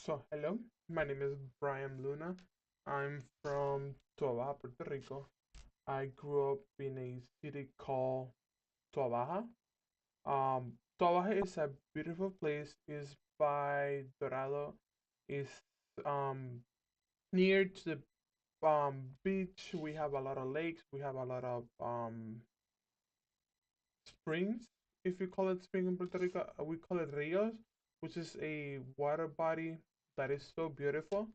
So, hello, my name is Brian Luna. I'm from Toa, Puerto Rico. I grew up in a city called Toa. Toa is a beautiful place. It's by Dorado. It's um near to the beach. We have a lot of lakes. We have a lot of springs. If you call it spring in Puerto Rico, we call it rios, which is a water body that is so beautiful.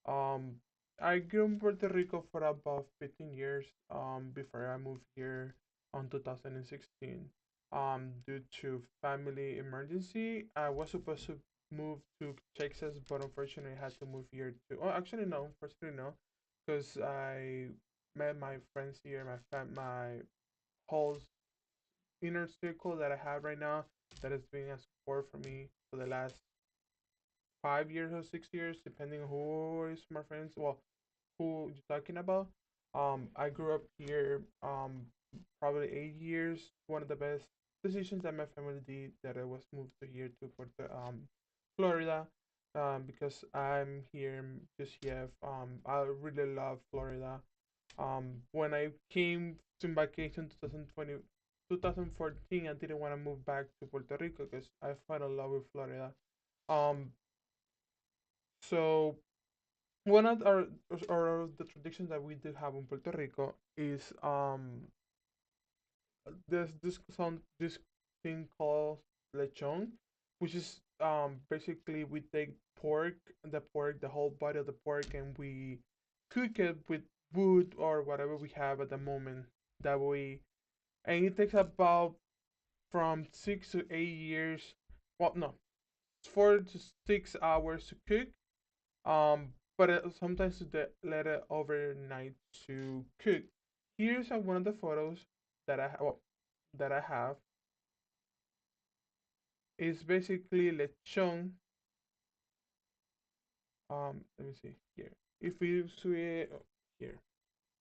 Um, I grew in Puerto Rico for about 15 years before I moved here on 2016. Due to family emergency, I was supposed to move to Texas, but unfortunately, I had to move here too. Oh, actually, no, unfortunately, no, because I met my friends here, my whole inner circle that I have right now that has been a support for me for the last 5 years or 6 years, depending on who is my friends. Well, who you're talking about. I grew up here probably 8 years. One of the best decisions that my family did that I was moved to here to Puerto Florida. Because I'm here just yet. I really love Florida. When I came to vacation 2020, 2014, I didn't want to move back to Puerto Rico because I fell in love with Florida. Um, so one of our the traditions that we do have in Puerto Rico is there's this thing called lechon, which is basically we take the whole body of the pork, and we cook it with wood or whatever we have at the moment. That way, and it takes about from 6 to 8 years. Well, no, 4 to 6 hours to cook. But sometimes they let it overnight to cook. Here's one of the photos that that I have. It's basically lechon. Let me see here. If we see it here,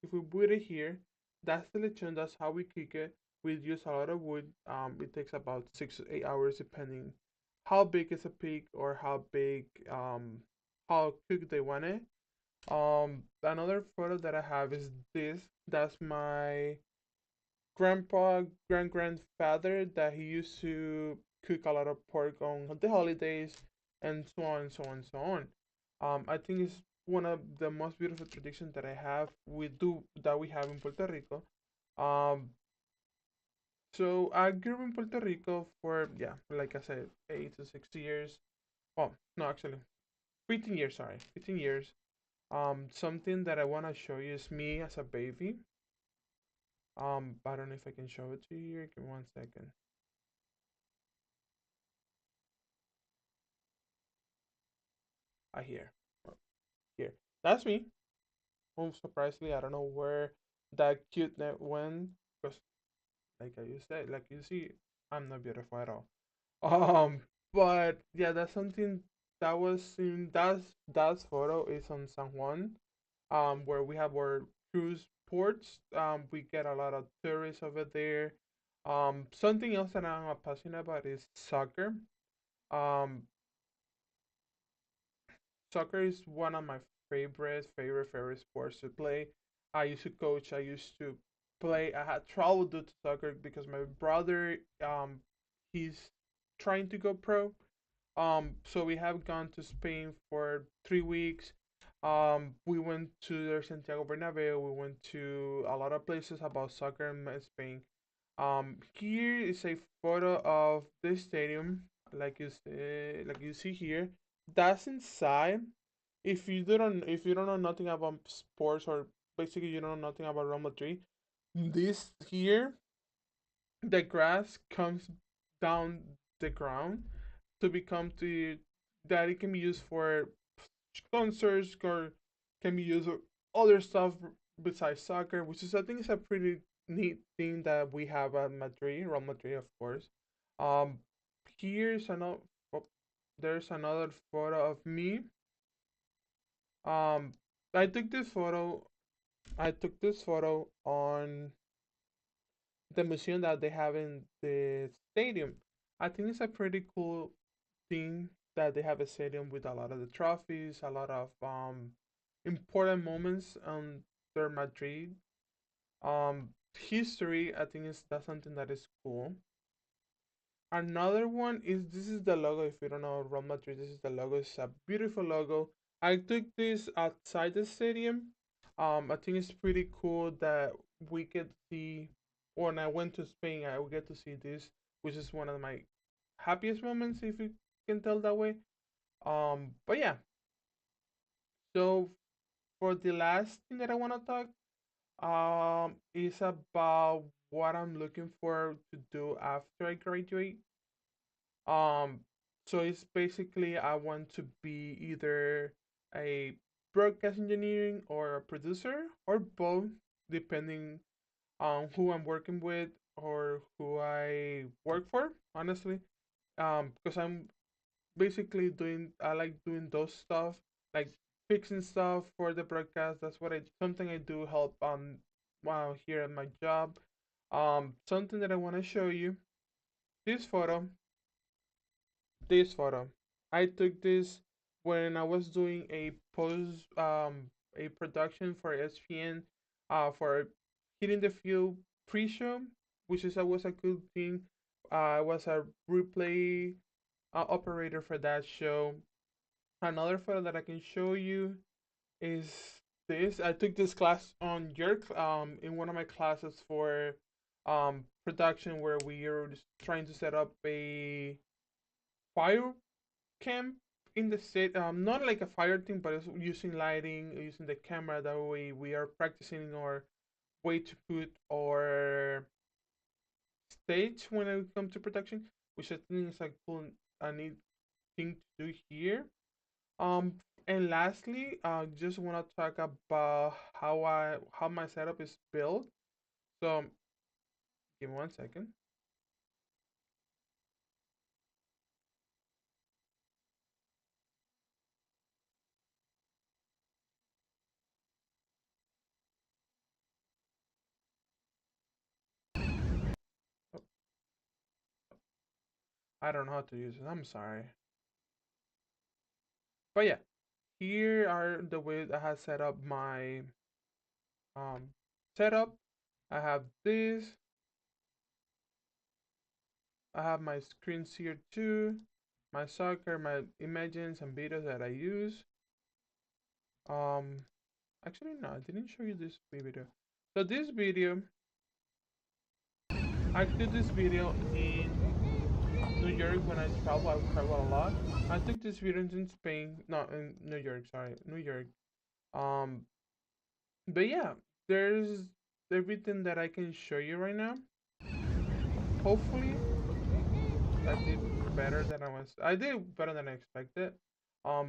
if we put it here, that's the lechon. That's how we cook it. We use a lot of wood. It takes about 6 to 8 hours depending how big is a pig or how cooked they want it. Another photo that I have is this. That's my grandpa, grandfather that he used to cook a lot of pork on the holidays, and so on, so on, so on. I think it's one of the most beautiful traditions that I have. We have in Puerto Rico. Um, so I grew up in Puerto Rico for, yeah, like I said, 8 to 6 years. Oh, no, actually, 15 years. Sorry, 15 years. Something that I want to show you is me as a baby. I don't know if I can show it to you here. Give me 1 second. Here. Oh, here. That's me. Oh, surprisingly, I don't know where that cute net went. Because, like you see, I'm not beautiful at all. Um, but yeah, that's something that was in that's photo is on San Juan, where we have our cruise ports. We get a lot of tourists over there. Something else that I'm passionate about is soccer. Um, Soccer is one of my favorite sports to play. I used to coach. I used to play. I had trouble due to soccer because my brother, he's trying to go pro. So we have gone to Spain for 3 weeks. We went to the Santiago Bernabeu. We went to a lot of places about soccer in Spain. Here is a photo of the stadium, like you see here. That's inside. If you don't know nothing about sports, or basically you don't know nothing about Real Madrid, this here, the grass comes down the ground to become to that it can be used for concerts, or can be used for other stuff besides soccer, which is, I think, is a pretty neat thing that we have at Madrid, Real Madrid, of course. Um, here's another. Oh, there's another photo of me. Um, I took this photo. I took this photo on the museum that they have in the stadium. I think it's a pretty cool thing that they have a stadium with a lot of the trophies, a lot of important moments their Madrid. History, I think is that's something that is cool. Another one is this is the logo. If you don't know Real Madrid, this is the logo. It's a beautiful logo. I took this outside the stadium. I think it's pretty cool that we get to see. When I went to Spain, I will get to see this, which is one of my happiest moments, if you can tell that way. But yeah. So for the last thing that I want to talk, is about what I'm looking for to do after I graduate. Um, so it's basically I want to be either a broadcast engineering or a producer or both, depending on who I'm working with or who I work for. Honestly, because I'm basically doing I like doing those stuff like fixing stuff for the broadcast. That's what I something I do help while here at my job. Something that I want to show you. This photo this photo. I took this when I was doing a production for ESPN for Hitting the Field pre-show, which is was a good thing. I was a replay operator for that show. Another photo that I can show you is this. I took this class on your in one of my classes for production where we are trying to set up a fire camp in the set, not like a fire team, but it's using lighting, using the camera. That way, we are practicing our way to put our stage when it comes to production, which I think is like cool, a neat thing to do here. Um, and lastly, just want to talk about how my setup is built. So, give me 1 second. Oh, I don't know how to use it. I'm sorry, but yeah, here are the way I have set up my um setup. I have this. I have my screens here too. My soccer, my images and videos that I use. Um, actually no, I didn't show you this video. So this video, I did this video in New York when I travel. I travel a lot. I took this video in Spain, not in New York. Sorry, New York. Um, but yeah, there's everything that I can show you right now. Hopefully, I did better than I was. I did better than I expected.